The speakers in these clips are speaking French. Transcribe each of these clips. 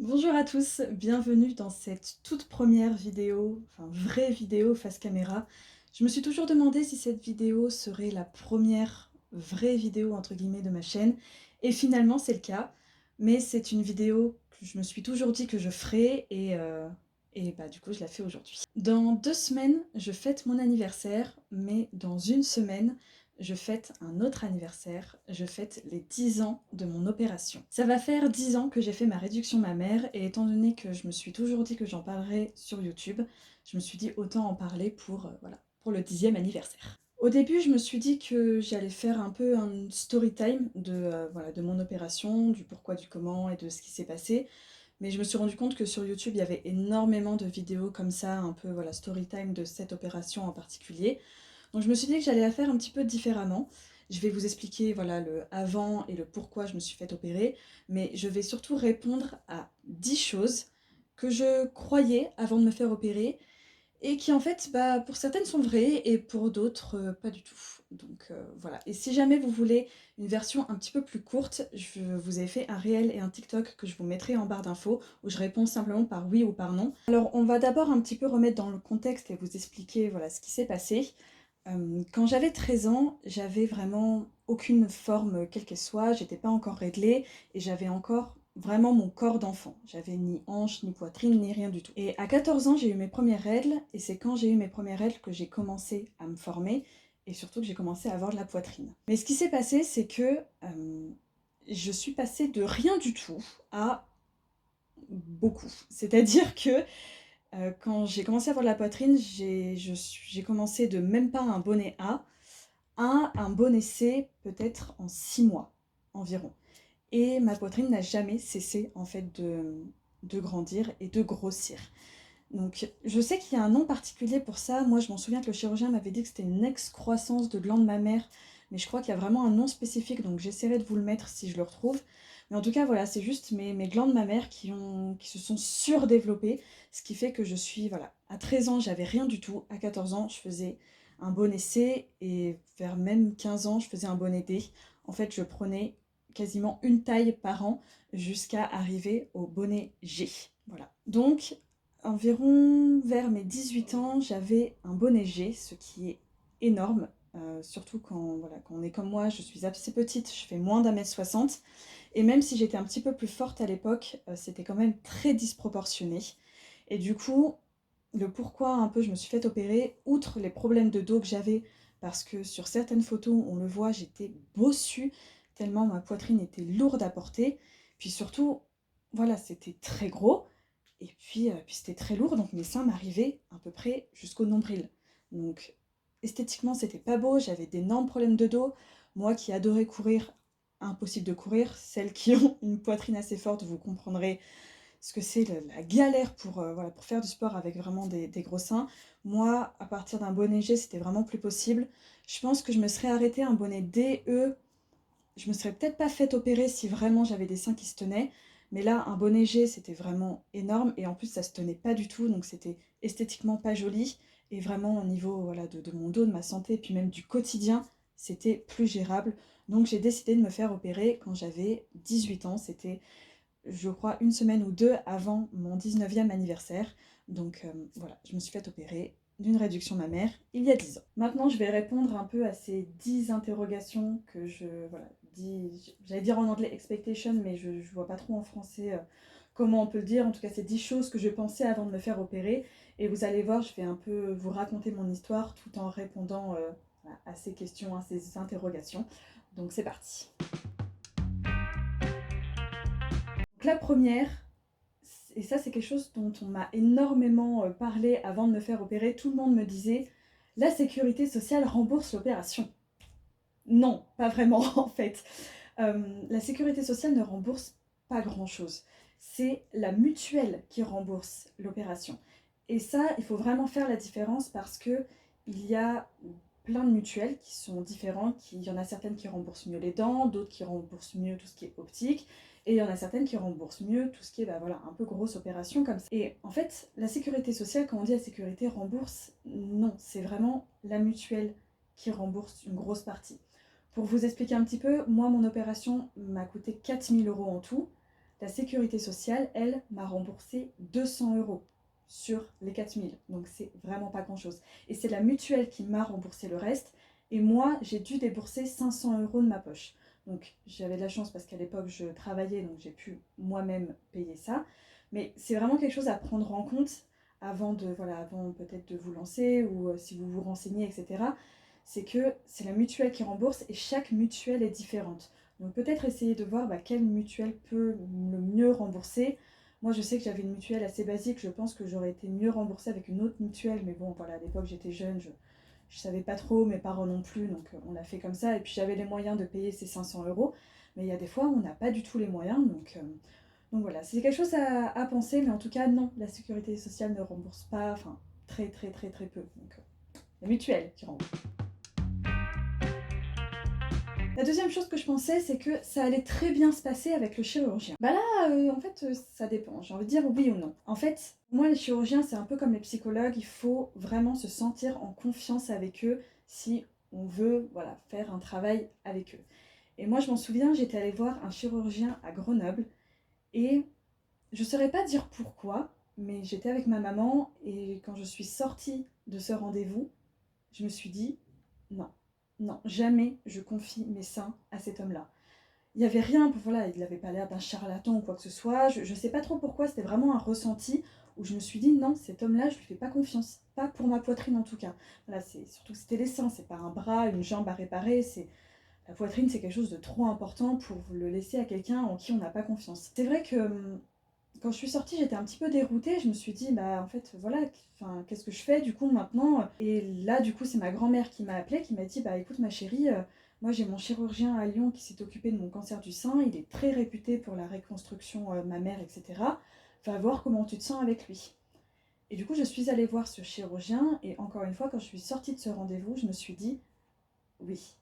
Bonjour à tous, bienvenue dans cette toute première vidéo, enfin vraie vidéo face caméra. Je me suis toujours demandé si cette vidéo serait la première vraie vidéo entre guillemets de ma chaîne, et finalement c'est le cas, mais c'est une vidéo que je me suis toujours dit que je ferais, et bah du coup je la fais aujourd'hui. Dans 2 semaines, je fête mon anniversaire, mais dans une semaine, je fête un autre anniversaire, je fête les 10 ans de mon opération. Ça va faire 10 ans que j'ai fait ma réduction mammaire, et étant donné que je me suis toujours dit que j'en parlerais sur YouTube, je me suis dit autant en parler pour, voilà, pour le 10e anniversaire. Au début, je me suis dit que j'allais faire un peu un story time voilà, de mon opération, du pourquoi, du comment et de ce qui s'est passé. Mais je me suis rendu compte que sur YouTube, il y avait énormément de vidéos comme ça, un peu voilà, story time de cette opération en particulier. Donc je me suis dit que j'allais la faire un petit peu différemment. Je vais vous expliquer voilà, le avant et le pourquoi je me suis fait opérer, mais je vais surtout répondre à 10 choses que je croyais avant de me faire opérer et qui en fait, bah, pour certaines sont vraies et pour d'autres, pas du tout. Donc voilà. Et si jamais vous voulez une version un petit peu plus courte, je vous ai fait un réel et un TikTok que je vous mettrai en barre d'infos où je réponds simplement par oui ou par non. Alors on va d'abord un petit peu remettre dans le contexte et vous expliquer voilà, ce qui s'est passé. Quand j'avais 13 ans, j'avais vraiment aucune forme, quelle qu'elle soit, j'étais pas encore réglée et j'avais encore vraiment mon corps d'enfant. J'avais ni hanche, ni poitrine, ni rien du tout. Et à 14 ans, j'ai eu mes premières règles, et c'est quand j'ai eu mes premières règles que j'ai commencé à me former, et surtout que j'ai commencé à avoir de la poitrine. Mais ce qui s'est passé, c'est que je suis passée de rien du tout à beaucoup. C'est-à-dire que quand j'ai commencé à avoir de la poitrine, j'ai commencé de même pas un bonnet A à un bonnet C peut-être en 6 mois environ. Et ma poitrine n'a jamais cessé en fait de grandir et de grossir. Donc je sais qu'il y a un nom particulier pour ça. Moi je m'en souviens que le chirurgien m'avait dit que c'était une excroissance de glande mammaire, mais je crois qu'il y a vraiment un nom spécifique, donc j'essaierai de vous le mettre si je le retrouve. Mais en tout cas voilà, c'est juste mes glandes mammaires qui se sont surdéveloppées, ce qui fait que je suis, voilà, à 13 ans j'avais rien du tout, à 14 ans je faisais un bonnet C, et vers même 15 ans je faisais un bonnet D. En fait je prenais quasiment une taille par an jusqu'à arriver au bonnet G. Voilà. Donc environ vers mes 18 ans, j'avais un bonnet G, ce qui est énorme, surtout quand, voilà, quand on est comme moi, je suis assez petite, je fais moins d'1,60 m, et même si j'étais un petit peu plus forte à l'époque, c'était quand même très disproportionné. Et du coup, le pourquoi un peu je me suis fait opérer, outre les problèmes de dos que j'avais, parce que sur certaines photos, on le voit, j'étais bossue, tellement ma poitrine était lourde à porter, puis surtout, voilà, c'était très gros, et puis c'était très lourd, donc mes seins m'arrivaient à peu près jusqu'au nombril. Donc esthétiquement, c'était pas beau, j'avais d'énormes problèmes de dos. Moi qui adorais courir, impossible de courir. Celles qui ont une poitrine assez forte, vous comprendrez ce que c'est la galère pour, voilà, pour faire du sport avec vraiment des gros seins. Moi, à partir d'un bonnet G, c'était vraiment plus possible. Je pense que je me serais arrêtée un bonnet D, E, je me serais peut-être pas fait opérer si vraiment j'avais des seins qui se tenaient, mais là, un bonnet G, c'était vraiment énorme, et en plus, ça se tenait pas du tout, donc c'était esthétiquement pas joli, et vraiment au niveau voilà, de mon dos, de ma santé, et puis même du quotidien, c'était plus gérable. Donc j'ai décidé de me faire opérer quand j'avais 18 ans, c'était, je crois, une semaine ou deux avant mon 19e anniversaire. Donc voilà, je me suis fait opérer d'une réduction mammaire il y a 10 ans. Maintenant, je vais répondre un peu à ces 10 interrogations que voilà, j'allais dire en anglais expectation, mais je ne vois pas trop en français comment on peut le dire. En tout cas, c'est 10 choses que je pensais avant de me faire opérer. Et vous allez voir, je vais un peu vous raconter mon histoire tout en répondant à ces questions, à ces interrogations. Donc c'est parti. Donc la première, et ça c'est quelque chose dont on m'a énormément parlé avant de me faire opérer, tout le monde me disait la sécurité sociale rembourse l'opération. Non, pas vraiment en fait. La sécurité sociale ne rembourse pas grand-chose. C'est la mutuelle qui rembourse l'opération. Et ça, il faut vraiment faire la différence, parce que il y a plein de mutuelles qui sont différentes. Il y en a certaines qui remboursent mieux les dents, d'autres qui remboursent mieux tout ce qui est optique, et il y en a certaines qui remboursent mieux tout ce qui est bah, voilà, un peu grosse opération comme ça. Et en fait, la sécurité sociale, quand on dit la sécurité rembourse, non, c'est vraiment la mutuelle qui rembourse une grosse partie. Pour vous expliquer un petit peu, moi, mon opération m'a coûté 4 000 € en tout. la sécurité sociale, elle, m'a remboursé 200 € sur les 4000. Donc c'est vraiment pas grand-chose. Et c'est la mutuelle qui m'a remboursé le reste. Et moi, j'ai dû débourser 500 € de ma poche. Donc j'avais de la chance parce qu'à l'époque, je travaillais, donc j'ai pu moi-même payer ça. Mais c'est vraiment quelque chose à prendre en compte avant avant peut-être de vous lancer ou si vous vous renseignez, etc. C'est que c'est la mutuelle qui rembourse et chaque mutuelle est différente. Donc peut-être essayer de voir quelle mutuelle peut le mieux rembourser. Moi je sais que j'avais une mutuelle assez basique, je pense que j'aurais été mieux remboursée avec une autre mutuelle, mais bon voilà, à l'époque j'étais jeune, je savais pas trop, mes parents non plus, donc on l'a fait comme ça, et puis j'avais les moyens de payer ces 500 €, mais il y a des fois où on n'a pas du tout les moyens, donc voilà, c'est quelque chose à penser, mais en tout cas non, la sécurité sociale ne rembourse pas, enfin très très très très peu, donc la mutuelle qui rembourse. La deuxième chose que je pensais, c'est que ça allait très bien se passer avec le chirurgien. Bah là, en fait, ça dépend. J'ai envie de dire oui ou non. En fait, moi, les chirurgiens, c'est un peu comme les psychologues. Il faut vraiment se sentir en confiance avec eux si on veut, voilà, faire un travail avec eux. Et moi, je m'en souviens, j'étais allée voir un chirurgien à Grenoble et je ne saurais pas dire pourquoi, mais j'étais avec ma maman et quand je suis sortie de ce rendez-vous, je me suis dit non, non, jamais je confie mes seins à cet homme-là. Il n'y avait rien, voilà, il n'avait pas l'air d'un charlatan ou quoi que ce soit. Je ne sais pas trop pourquoi, c'était vraiment un ressenti où je me suis dit non, cet homme-là, je ne lui fais pas confiance. Pas pour ma poitrine en tout cas. Voilà, c'est surtout que c'était les seins, c'est pas un bras, une jambe à réparer. La poitrine, c'est quelque chose de trop important pour le laisser à quelqu'un en qui on n'a pas confiance. C'est vrai que quand je suis sortie, j'étais un petit peu déroutée. Je me suis dit, bah en fait, voilà, qu'est-ce que je fais du coup maintenant? Et là, du coup, c'est ma grand-mère qui m'a appelée, qui m'a dit, bah écoute, ma chérie, moi j'ai mon chirurgien à Lyon qui s'est occupé de mon cancer du sein. Il est très réputé pour la reconstruction mammaire, etc. Va voir comment tu te sens avec lui. Et du coup, je suis allée voir ce chirurgien. Et encore une fois, quand je suis sortie de ce rendez-vous, je me suis dit, oui.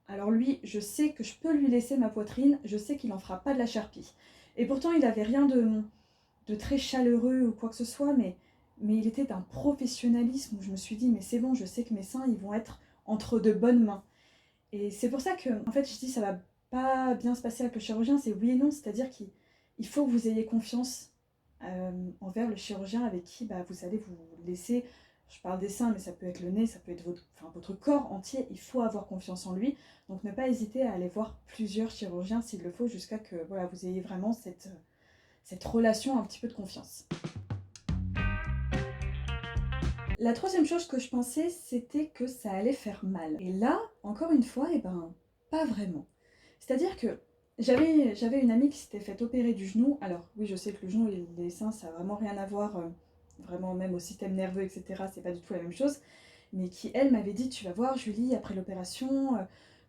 Alors lui, je sais que je peux lui laisser ma poitrine, je sais qu'il n'en fera pas de la charpie. Et pourtant, il n'avait rien de très chaleureux ou quoi que ce soit, mais il était d'un professionnalisme où je me suis dit, mais c'est bon, je sais que mes seins, ils vont être entre de bonnes mains. Et c'est pour ça que, en fait, je dis, ça va pas bien se passer avec le chirurgien, c'est oui et non, c'est-à-dire qu'il faut que vous ayez confiance envers le chirurgien avec qui vous allez vous laisser, je parle des seins, mais ça peut être le nez, ça peut être votre corps entier, il faut avoir confiance en lui, donc ne pas hésiter à aller voir plusieurs chirurgiens s'il le faut, jusqu'à que voilà, vous ayez vraiment cette relation un petit peu de confiance. La troisième chose que je pensais, c'était que ça allait faire mal. Et là, encore une fois, pas vraiment. C'est-à-dire que j'avais une amie qui s'était fait opérer du genou. Alors oui, je sais que le genou et les seins, ça n'a vraiment rien à voir, vraiment même au système nerveux, etc. C'est pas du tout la même chose. Mais qui, elle, m'avait dit, tu vas voir Julie, après l'opération,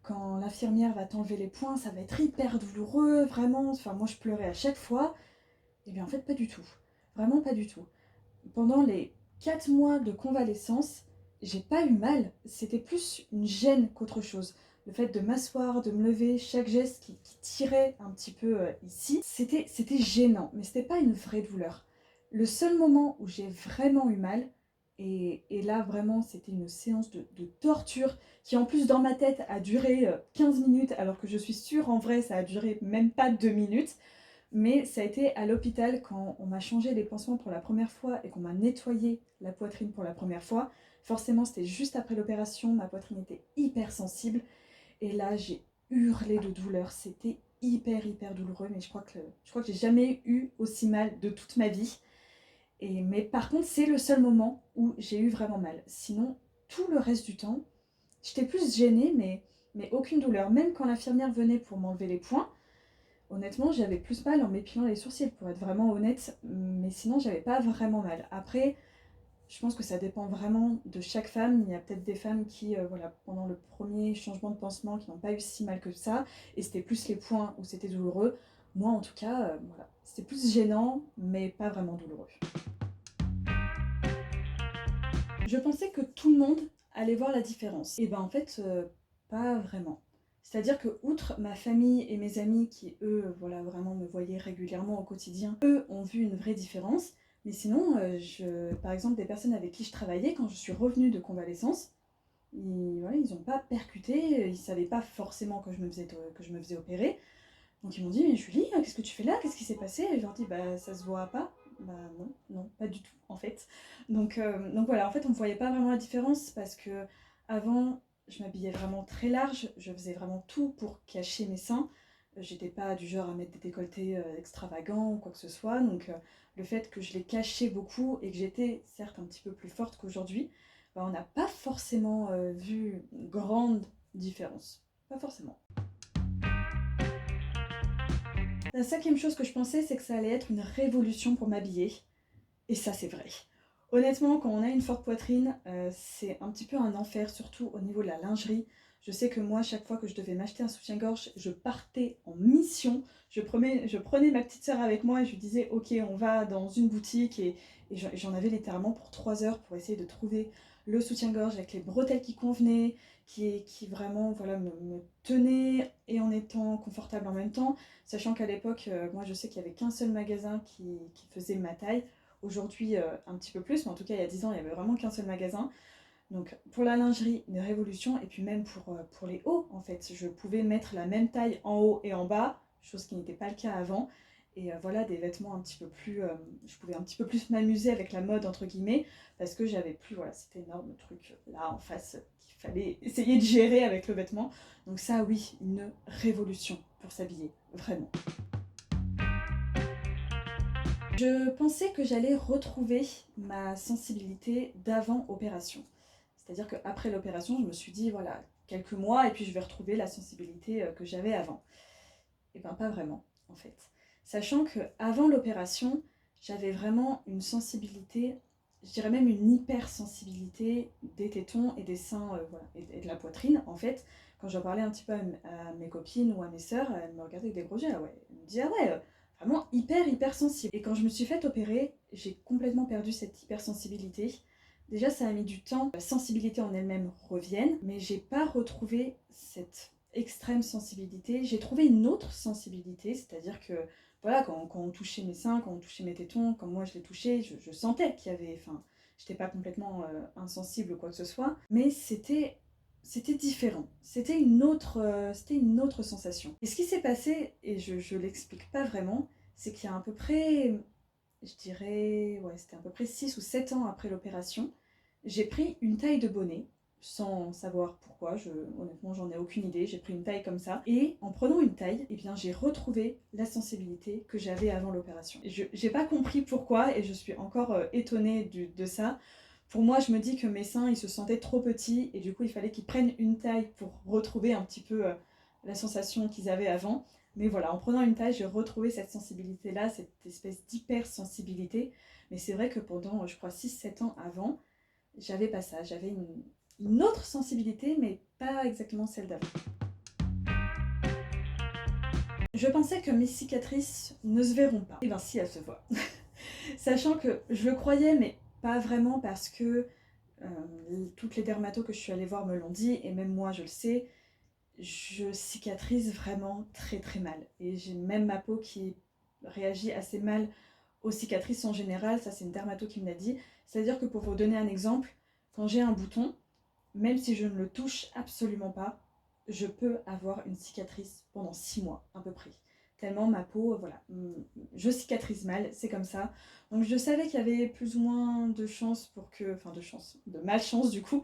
quand l'infirmière va t'enlever les poings, ça va être hyper douloureux, vraiment. Enfin, moi, je pleurais à chaque fois. Et bien en fait, pas du tout. Vraiment pas du tout. Pendant les 4 mois de convalescence, j'ai pas eu mal. C'était plus une gêne qu'autre chose. Le fait de m'asseoir, de me lever, chaque geste qui tirait un petit peu ici, c'était gênant, mais c'était pas une vraie douleur. Le seul moment où j'ai vraiment eu mal, et là vraiment c'était une séance de torture qui en plus dans ma tête a duré 15 minutes alors que je suis sûre en vrai ça a duré même pas 2 minutes. Mais ça a été à l'hôpital quand on m'a changé les pansements pour la première fois et qu'on m'a nettoyé la poitrine pour la première fois. Forcément, c'était juste après l'opération, ma poitrine était hyper sensible. Et là, j'ai hurlé de douleur. C'était hyper douloureux, mais je crois que j'ai jamais eu aussi mal de toute ma vie. Mais par contre, c'est le seul moment où j'ai eu vraiment mal. Sinon, tout le reste du temps, j'étais plus gênée, mais aucune douleur. Même quand l'infirmière venait pour m'enlever les poings, honnêtement, j'avais plus mal en m'épilant les sourcils, pour être vraiment honnête, mais sinon, j'avais pas vraiment mal. Après, je pense que ça dépend vraiment de chaque femme. Il y a peut-être des femmes qui, voilà, pendant le premier changement de pansement, qui n'ont pas eu si mal que ça, et c'était plus les points où c'était douloureux. Moi, en tout cas, voilà, c'était plus gênant, mais pas vraiment douloureux. Je pensais que tout le monde allait voir la différence. Et ben en fait, pas vraiment. C'est-à-dire que, outre ma famille et mes amis qui, eux, voilà, vraiment me voyaient régulièrement au quotidien, eux ont vu une vraie différence. Mais sinon, par exemple, des personnes avec qui je travaillais, quand je suis revenue de convalescence, voilà, ils n'ont pas percuté, ils ne savaient pas forcément que je me faisais opérer. Donc ils m'ont dit: «Mais Julie, qu'est-ce que tu fais là? Qu'est-ce qui s'est passé?» Et je leur dis: «Bah ça se voit pas». Bah non, non, pas du tout en fait. Donc voilà, en fait on ne voyait pas vraiment la différence parce que avant je m'habillais vraiment très large, je faisais vraiment tout pour cacher mes seins. J'étais pas du genre à mettre des décolletés extravagants ou quoi que ce soit, donc le fait que je les cachais beaucoup et que j'étais certes un petit peu plus forte qu'aujourd'hui, bah, on n'a pas forcément vu une grande différence. Pas forcément. La cinquième chose que je pensais, c'est que ça allait être une révolution pour m'habiller. Et ça, c'est vrai. Honnêtement, quand on a une forte poitrine, c'est un petit peu un enfer, surtout au niveau de la lingerie. Je sais que moi, chaque fois que je devais m'acheter un soutien-gorge, je partais en mission. Je prenais ma petite sœur avec moi et je lui disais, ok, on va dans une boutique. Et j'en avais littéralement pour 3 heures pour essayer de trouver le soutien-gorge avec les bretelles qui convenaient, qui vraiment voilà, me tenait et en étant confortable en même temps. Sachant qu'à l'époque, moi je sais qu'il n'y avait qu'un seul magasin qui faisait ma taille. Aujourd'hui, un petit peu plus, mais en tout cas, il y a 10 ans, il n'y avait vraiment qu'un seul magasin. Donc, pour la lingerie, une révolution. Et puis même pour les hauts, en fait. Je pouvais mettre la même taille en haut et en bas, chose qui n'était pas le cas avant. Et voilà, des vêtements un petit peu plus... je pouvais un petit peu plus m'amuser avec la mode, entre guillemets, parce que j'avais plus, voilà, cet énorme truc là en face qu'il fallait essayer de gérer avec le vêtement. Donc ça, oui, une révolution pour s'habiller, vraiment. Je pensais que j'allais retrouver ma sensibilité d'avant opération. C'est-à-dire qu'après l'opération, je me suis dit, voilà, quelques mois, et puis je vais retrouver la sensibilité que j'avais avant. Et bien pas vraiment, en fait. Sachant qu'avant l'opération, j'avais vraiment une sensibilité, je dirais même une hypersensibilité des tétons et des seins, voilà, et de la poitrine, en fait. Quand j'en parlais un petit peu à mes copines ou à mes sœurs, elles me regardaient avec des gros yeux, ah ouais, elles me disaient, ah ouais, vraiment hyper sensible. Et quand je me suis fait opérer, j'ai complètement perdu cette hypersensibilité. Déjà, ça a mis du temps, la sensibilité en elle-même revienne, mais j'ai pas retrouvé cette extrême sensibilité. J'ai trouvé une autre sensibilité, c'est-à-dire que voilà, quand on touchait mes seins, quand on touchait mes tétons, quand moi je les touchais, je sentais qu'il y avait, enfin, j'étais pas complètement insensible ou quoi que ce soit, mais c'était différent. C'était une autre sensation. Et ce qui s'est passé, et je l'explique pas vraiment, c'est qu'il y a à peu près, je dirais, ouais, c'était à peu près 6 ou 7 ans après l'opération, j'ai pris une taille de bonnet, sans savoir pourquoi, honnêtement j'en ai aucune idée, j'ai pris une taille comme ça, et en prenant une taille, eh bien, j'ai retrouvé la sensibilité que j'avais avant l'opération. J'ai pas compris pourquoi, et je suis encore étonnée de ça. Pour moi, je me dis que mes seins, ils se sentaient trop petits, et du coup, il fallait qu'ils prennent une taille pour retrouver un petit peu la sensation qu'ils avaient avant. Mais voilà, en prenant une taille, j'ai retrouvé cette sensibilité-là, cette espèce d'hypersensibilité. Mais c'est vrai que pendant, je crois, 6 7 ans avant, j'avais pas ça. J'avais une autre sensibilité, mais pas exactement celle d'avant. Je pensais que mes cicatrices ne se verront pas. Et bien si, elles se voient. Sachant que je le croyais, mais pas vraiment parce que toutes les dermatos que je suis allée voir me l'ont dit, et même moi je le sais, je cicatrise vraiment très mal. Et j'ai même ma peau qui réagit assez mal aux cicatrices en général, ça c'est une dermato qui me l'a dit. C'est-à-dire que pour vous donner un exemple, quand j'ai un bouton, même si je ne le touche absolument pas, je peux avoir une cicatrice pendant 6 mois à peu près. Tellement ma peau, voilà, je cicatrise mal, c'est comme ça. Donc je savais qu'il y avait plus ou moins de chances pour que, enfin de chance, de malchance du coup,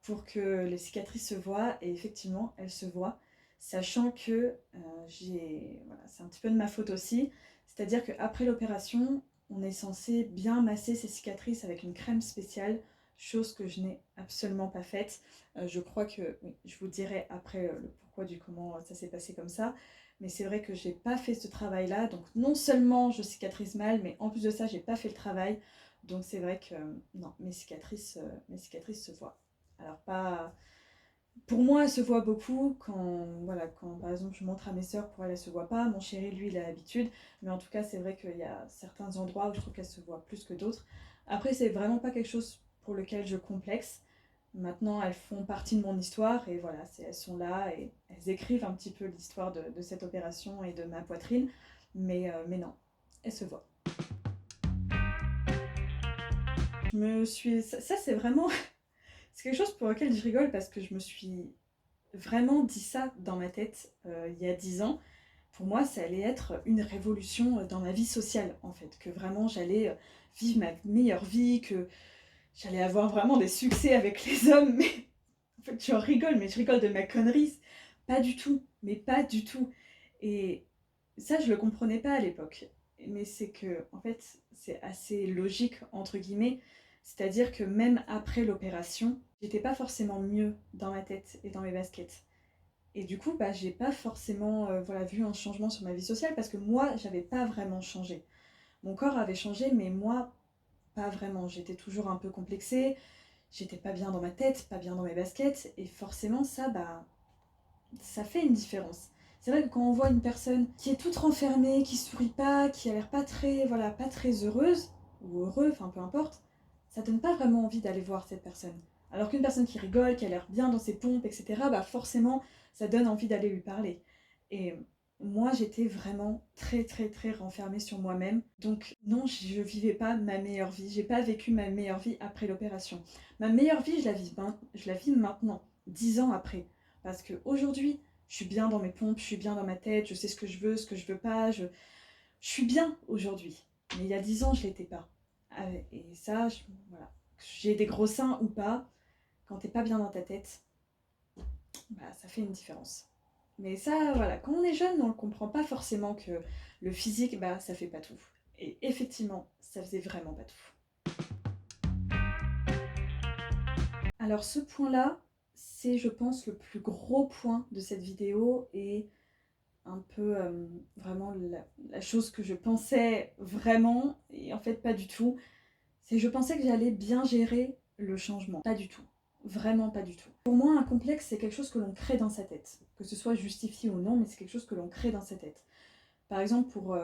pour que les cicatrices se voient, et effectivement elles se voient, sachant que voilà, c'est un petit peu de ma faute aussi, c'est-à-dire qu'après l'opération, on est censé bien masser ces cicatrices avec une crème spéciale, chose que je n'ai absolument pas faite. Je crois que, oui, je vous dirai après le pourquoi du comment ça s'est passé comme ça, mais c'est vrai que j'ai pas fait ce travail-là, donc non seulement je cicatrise mal, mais en plus de ça, j'ai pas fait le travail, donc c'est vrai que non, mes cicatrices se voient. Alors pas... Pour moi, elle se voit beaucoup quand, voilà, quand par exemple je montre à mes sœurs, pour elle, elle se voit pas. Mon chéri, lui, il a l'habitude. Mais en tout cas, c'est vrai qu'il y a certains endroits où je trouve qu'elle se voit plus que d'autres. Après, c'est vraiment pas quelque chose pour lequel je complexe. Maintenant, elles font partie de mon histoire et voilà, elles sont là et elles écrivent un petit peu l'histoire de cette opération et de ma poitrine. Mais non, elles se voient. Ça c'est vraiment... C'est quelque chose pour lequel je rigole parce que je me suis vraiment dit ça dans ma tête il y a 10 ans. pour moi, ça allait être une révolution dans ma vie sociale, en fait. Que vraiment, j'allais vivre ma meilleure vie, que j'allais avoir vraiment des succès avec les hommes. Mais en fait, je rigole, mais je rigole de ma connerie. Pas du tout, mais pas du tout. Et ça, je le comprenais pas à l'époque. Mais c'est que, en fait, c'est assez logique, entre guillemets. C'est-à-dire que même après l'opération, j'étais pas forcément mieux dans ma tête et dans mes baskets. Et du coup, bah, j'ai pas forcément voilà, vu un changement sur ma vie sociale parce que moi, j'avais pas vraiment changé. Mon corps avait changé, mais moi, pas vraiment. J'étais toujours un peu complexée, j'étais pas bien dans ma tête, pas bien dans mes baskets, et forcément, ça, bah, ça fait une différence. C'est vrai que quand on voit une personne qui est toute renfermée, qui sourit pas, qui a l'air pas très, voilà, pas très heureuse, ou heureux, enfin peu importe, ça donne pas vraiment envie d'aller voir cette personne. Alors qu'une personne qui rigole, qui a l'air bien dans ses pompes, etc., bah forcément, ça donne envie d'aller lui parler. Et moi, j'étais vraiment très, très, très renfermée sur moi-même. Donc non, je vivais pas ma meilleure vie. J'ai pas vécu ma meilleure vie après l'opération. Ma meilleure vie, je la vis maintenant, 10 ans après. Parce qu'aujourd'hui, je suis bien dans mes pompes, je suis bien dans ma tête, je sais ce que je veux pas, je suis bien aujourd'hui. Mais il y a 10 ans, je l'étais pas. Et ça, voilà. J'ai des gros seins ou pas, quand t'es pas bien dans ta tête, bah, ça fait une différence. Mais ça, voilà, quand on est jeune, on ne comprend pas forcément que le physique, bah, ça fait pas tout. Et effectivement, ça faisait vraiment pas tout. Alors ce point-là, c'est, je pense, le plus gros point de cette vidéo et un peu vraiment la chose que je pensais vraiment, et en fait pas du tout, c'est que je pensais que j'allais bien gérer le changement. Pas du tout. Vraiment pas du tout. Pour moi, un complexe, c'est quelque chose que l'on crée dans sa tête. Que ce soit justifié ou non, mais c'est quelque chose que l'on crée dans sa tête. Par exemple, pour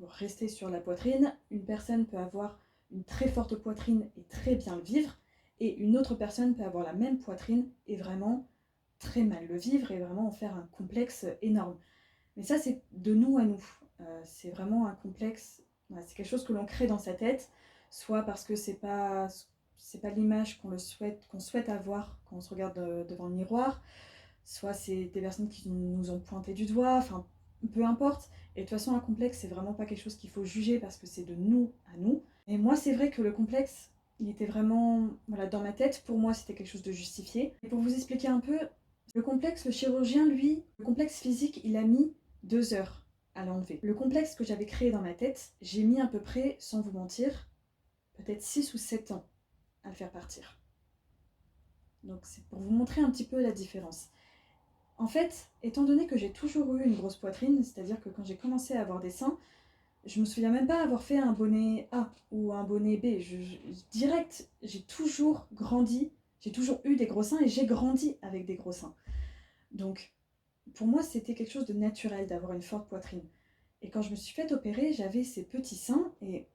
rester sur la poitrine, une personne peut avoir une très forte poitrine et très bien le vivre, et une autre personne peut avoir la même poitrine et vraiment très mal le vivre et vraiment en faire un complexe énorme. Mais ça, c'est de nous à nous. C'est vraiment un complexe, voilà, c'est quelque chose que l'on crée dans sa tête, soit parce que c'est pas l'image qu'on souhaite avoir quand on se regarde devant le miroir, soit c'est des personnes qui nous ont pointé du doigt, enfin, peu importe. Et de toute façon, un complexe, c'est vraiment pas quelque chose qu'il faut juger parce que c'est de nous à nous. Et moi, c'est vrai que le complexe, il était vraiment, voilà, dans ma tête. Pour moi, c'était quelque chose de justifié. Et pour vous expliquer un peu, le complexe, le chirurgien, lui, le complexe physique, il a mis 2 heures à l'enlever. Le complexe que j'avais créé dans ma tête, j'ai mis à peu près, sans vous mentir, peut-être 6 ou 7 ans à le faire partir. Donc c'est pour vous montrer un petit peu la différence. En fait, étant donné que j'ai toujours eu une grosse poitrine, c'est-à-dire que quand j'ai commencé à avoir des seins, je me souviens même pas avoir fait un bonnet A ou un bonnet B. Direct, j'ai toujours grandi, j'ai toujours eu des gros seins et j'ai grandi avec des gros seins. Donc, pour moi, c'était quelque chose de naturel d'avoir une forte poitrine. Et quand je me suis fait opérer, j'avais ces petits seins et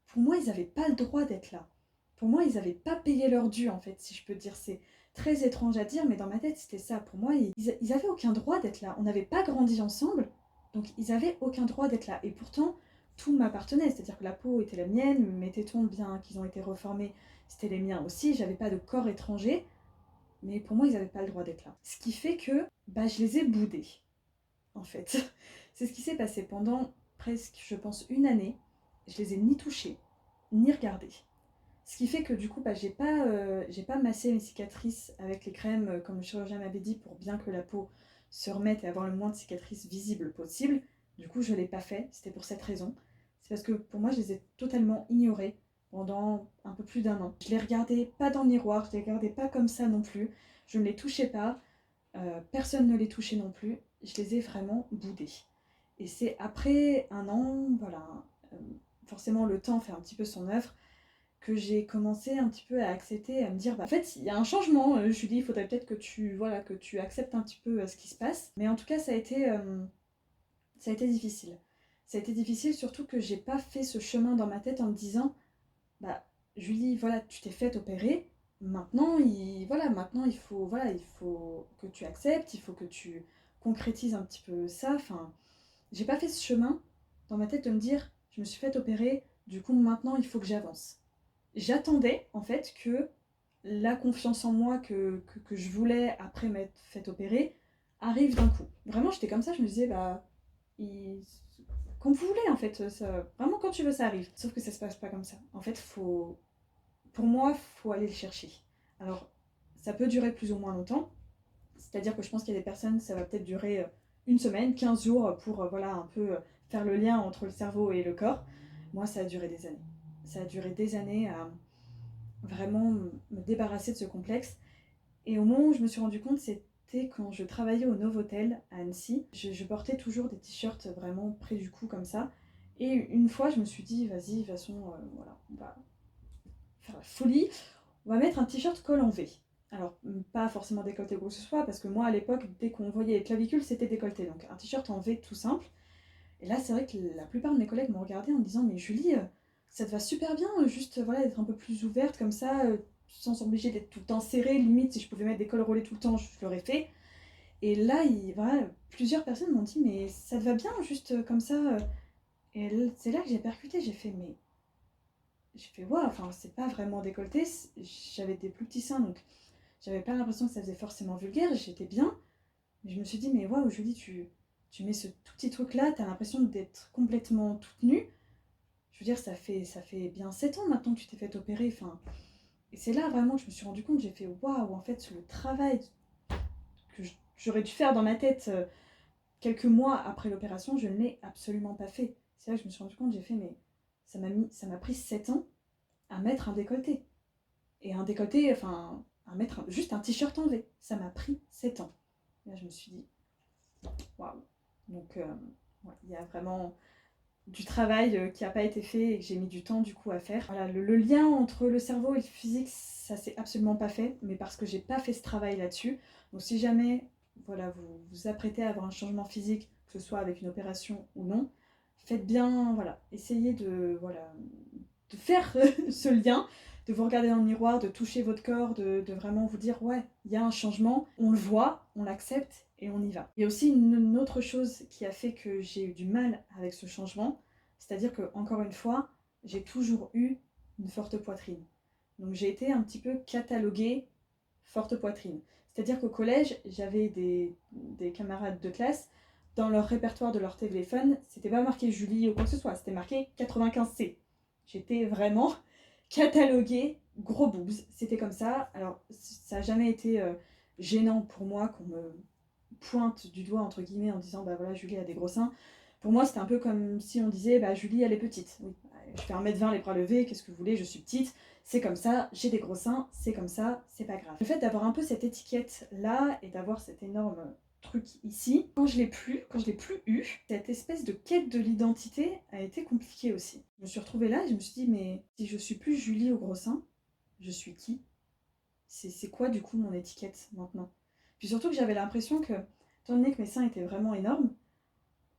pour moi, ils n'avaient pas le droit d'être là. Pour moi, ils n'avaient pas payé leur dû, en fait, si je peux dire. C'est très étrange à dire, mais dans ma tête, c'était ça. Pour moi, ils avaient aucun droit d'être là. On n'avait pas grandi ensemble, donc ils avaient aucun droit d'être là. Et pourtant, tout m'appartenait. C'est-à-dire que la peau était la mienne, mes tétons, bien qu'ils ont été reformés, c'était les miens aussi. J'avais pas de corps étranger, mais pour moi, ils n'avaient pas le droit d'être là. Ce qui fait que bah, je les ai boudés, en fait. C'est ce qui s'est passé pendant presque, je pense, une année. Je les ai ni touchés, ni regardés. Ce qui fait que du coup, bah, j'ai pas massé mes cicatrices avec les crèmes comme le chirurgien m'avait dit pour bien que la peau se remette et avoir le moins de cicatrices visibles possible. Du coup, je ne l'ai pas fait, c'était pour cette raison. C'est parce que pour moi, je les ai totalement ignorées pendant un peu plus d'un an. Je les regardais pas dans le miroir, je les regardais pas comme ça non plus. Je ne les touchais pas, personne ne les touchait non plus. Je les ai vraiment boudés. Et c'est après un an, voilà, euh, forcément le temps fait un petit peu son œuvre, que j'ai commencé un petit peu à accepter, à me dire, bah, en fait, il y a un changement, Julie, il faudrait peut-être que tu acceptes un petit peu ce qui se passe. Mais en tout cas, ça a été difficile. Ça a été difficile, surtout que j'ai pas fait ce chemin dans ma tête en me disant, bah, Julie, voilà, tu t'es fait opérer, maintenant, il faut que tu acceptes, il faut que tu concrétises un petit peu ça. Enfin, j'ai pas fait ce chemin dans ma tête de me dire, je me suis fait opérer, du coup, maintenant, il faut que j'avance. J'attendais en fait que la confiance en moi que je voulais après m'être fait opérer arrive d'un coup. Vraiment, j'étais comme ça, je me disais, comme vous voulez en fait, vraiment quand tu veux, ça arrive. Sauf que ça se passe pas comme ça. En fait, pour moi, faut aller le chercher. Alors, ça peut durer plus ou moins longtemps. C'est-à-dire que je pense qu'il y a des personnes, ça va peut-être durer une semaine, 15 jours pour voilà, un peu faire le lien entre le cerveau et le corps. Moi, ça a duré des années. Ça a duré des années à vraiment me débarrasser de ce complexe. Et au moment où je me suis rendu compte, c'était quand je travaillais au Novotel à Annecy. Je portais toujours des t-shirts vraiment près du cou comme ça. Et une fois, je me suis dit, vas-y, de toute façon, voilà, on va faire la folie. On va mettre un t-shirt col en V. Alors, pas forcément décolleté ou quoi que ce soit, parce que moi, à l'époque, dès qu'on voyait les clavicules, c'était décolleté. Donc, un t-shirt en V tout simple. Et là, c'est vrai que la plupart de mes collègues m'ont regardé en me disant, mais Julie, ça te va super bien, juste voilà, d'être un peu plus ouverte comme ça, sans s'obliger d'être tout le temps serrée. Limite, si je pouvais mettre des cols roulés tout le temps, je l'aurais fait. Et là, voilà, plusieurs personnes m'ont dit, mais ça te va bien, juste comme ça. Et c'est là que j'ai percuté, j'ai fait, waouh, enfin, c'est pas vraiment décolleté. J'avais des plus petits seins, donc j'avais pas l'impression que ça faisait forcément vulgaire, j'étais bien. Mais je me suis dit, mais waouh, Julie, tu mets ce tout petit truc-là, t'as l'impression d'être complètement toute nue. Je veux dire, ça fait bien 7 ans maintenant que tu t'es fait opérer. Enfin, et c'est là vraiment que je me suis rendu compte, j'ai fait waouh, en fait, le travail que j'aurais dû faire dans ma tête quelques mois après l'opération, je ne l'ai absolument pas fait. C'est là que je me suis rendu compte, j'ai fait, mais ça m'a pris 7 ans à mettre un décolleté. Et un décolleté, enfin, à mettre juste un t-shirt en V. Ça m'a pris 7 ans. Et là, je me suis dit, waouh. Donc, ouais, il y a vraiment du travail qui n'a pas été fait et que j'ai mis du temps du coup à faire. Voilà, le lien entre le cerveau et le physique, ça s'est absolument pas fait, mais parce que j'ai pas fait ce travail là-dessus. Donc si jamais voilà, vous vous apprêtez à avoir un changement physique, que ce soit avec une opération ou non, faites bien, voilà, essayez de faire ce lien, de vous regarder dans le miroir, de toucher votre corps, de vraiment vous dire ouais, il y a un changement, on le voit, on l'accepte et on y va. Il y a aussi une autre chose qui a fait que j'ai eu du mal avec ce changement, c'est-à-dire que encore une fois, j'ai toujours eu une forte poitrine. Donc j'ai été un petit peu cataloguée forte poitrine. C'est-à-dire qu'au collège, j'avais des camarades de classe, dans leur répertoire de leur téléphone, c'était pas marqué Julie ou quoi que ce soit, c'était marqué 95C. J'étais vraiment cataloguée gros boobs, c'était comme ça. Alors ça n'a jamais été gênant pour moi qu'on me pointe du doigt entre guillemets en disant bah voilà Julie a des gros seins. Pour moi c'était un peu comme si on disait bah Julie elle est petite. Oui, je fais 1m20 les bras levés, qu'est-ce que vous voulez, je suis petite, c'est comme ça, j'ai des gros seins, c'est comme ça, c'est pas grave. Le fait d'avoir un peu cette étiquette là et d'avoir cet énorme truc ici, quand je l'ai plus eu, cette espèce de quête de l'identité a été compliquée aussi. Je me suis retrouvée là et je me suis dit mais si je suis plus Julie au gros seins, je suis qui? C'est quoi du coup mon étiquette maintenant? Puis surtout que j'avais l'impression que, étant donné que mes seins étaient vraiment énormes,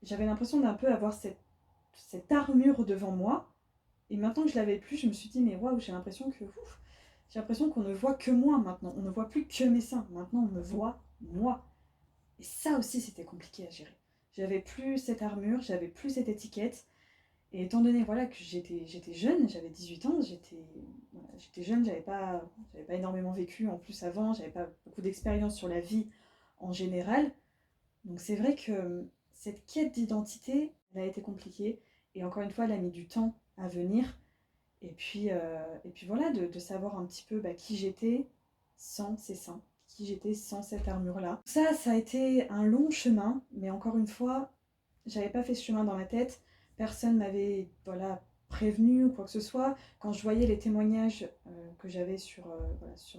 j'avais l'impression d'un peu avoir cette armure devant moi. Et maintenant que je l'avais plus, je me suis dit, mais waouh, j'ai l'impression qu'on ne voit que moi maintenant. On ne voit plus que mes seins. Maintenant, on me voit moi. Et ça aussi, c'était compliqué à gérer. J'avais plus cette armure, j'avais plus cette étiquette. Et étant donné voilà, que j'étais jeune, j'avais 18 ans, j'étais jeune, j'avais pas énormément vécu en plus avant, j'avais pas beaucoup d'expérience sur la vie en général. Donc c'est vrai que cette quête d'identité, elle a été compliquée. Et encore une fois, elle a mis du temps à venir. Et puis voilà, de savoir un petit peu qui j'étais sans ces seins, qui j'étais sans cette armure-là. Ça a été un long chemin, mais encore une fois, j'avais pas fait ce chemin dans ma tête. Personne m'avait prévenu ou quoi que ce soit. Quand je voyais les témoignages que j'avais sur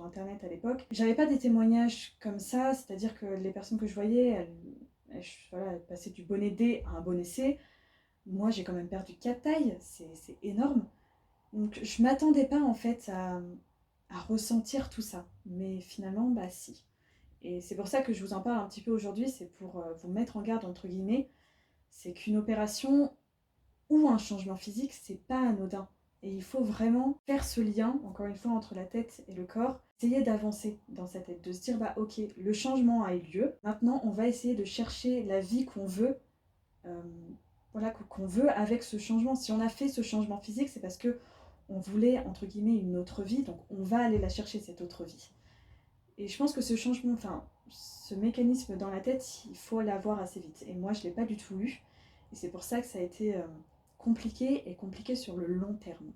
internet à l'époque, j'avais pas des témoignages comme ça, c'est-à-dire que les personnes que je voyais, elles passaient du bonnet D à un bonnet C. Moi, j'ai quand même perdu 4 tailles, c'est énorme. Donc je m'attendais pas en fait à ressentir tout ça. Mais finalement, bah si. Et c'est pour ça que je vous en parle un petit peu aujourd'hui, c'est pour vous mettre en garde entre guillemets. C'est qu'une opération ou un changement physique, c'est pas anodin. Et il faut vraiment faire ce lien, encore une fois, entre la tête et le corps. Essayer d'avancer dans sa tête, de se dire, bah ok, le changement a eu lieu. Maintenant, on va essayer de chercher la vie qu'on veut, euh, qu'on veut avec ce changement. Si on a fait ce changement physique, c'est parce que on voulait, entre guillemets, une autre vie. Donc on va aller la chercher, cette autre vie. Et je pense que ce changement, enfin, ce mécanisme dans la tête, il faut l'avoir assez vite. Et moi, je ne l'ai pas du tout eu. Et c'est pour ça que ça a été compliqué, et compliqué sur le long terme.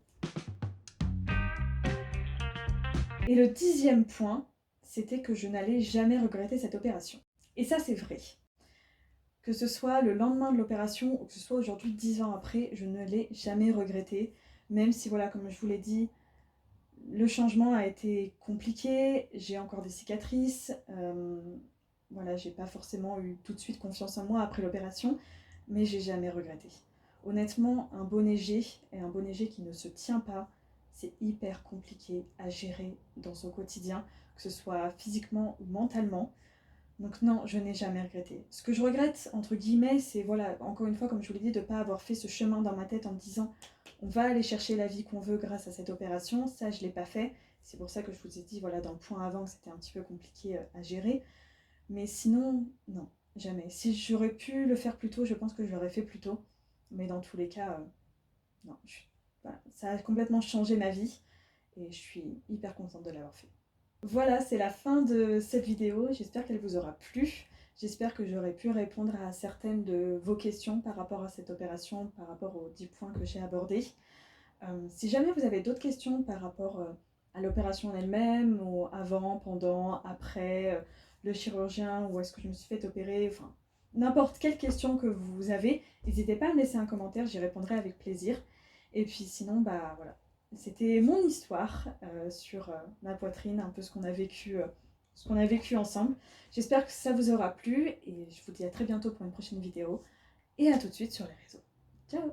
Et le 10e point, c'était que je n'allais jamais regretter cette opération. Et ça, c'est vrai. Que ce soit le lendemain de l'opération ou que ce soit aujourd'hui 10 ans après, je ne l'ai jamais regretté. Même si, voilà, comme je vous l'ai dit, le changement a été compliqué, j'ai encore des cicatrices, voilà, j'ai pas forcément eu tout de suite confiance en moi après l'opération, mais j'ai jamais regretté. Honnêtement, un bonnet G et un bonnet G qui ne se tient pas, c'est hyper compliqué à gérer dans son quotidien, que ce soit physiquement ou mentalement. Donc non, je n'ai jamais regretté. Ce que je regrette, entre guillemets, c'est, voilà, encore une fois, comme je vous l'ai dit, de ne pas avoir fait ce chemin dans ma tête en me disant on va aller chercher la vie qu'on veut grâce à cette opération. Ça, je ne l'ai pas fait. C'est pour ça que je vous ai dit, voilà, dans le point avant, que c'était un petit peu compliqué à gérer. Mais sinon, non, jamais. Si j'aurais pu le faire plus tôt, je pense que je l'aurais fait plus tôt. Mais dans tous les cas, non. Voilà, ça a complètement changé ma vie et je suis hyper contente de l'avoir fait. Voilà, c'est la fin de cette vidéo. J'espère qu'elle vous aura plu. J'espère que j'aurai pu répondre à certaines de vos questions par rapport à cette opération, par rapport aux 10 points que j'ai abordés. Si jamais vous avez d'autres questions par rapport à l'opération en elle-même, ou avant, pendant, après, le chirurgien, où est-ce que je me suis fait opérer, enfin, n'importe quelle question que vous avez, n'hésitez pas à me laisser un commentaire, j'y répondrai avec plaisir. Et puis sinon, bah voilà, c'était mon histoire sur ma poitrine, un peu ce qu'on a vécu ensemble. J'espère que ça vous aura plu, et je vous dis à très bientôt pour une prochaine vidéo, et à tout de suite sur les réseaux. Ciao!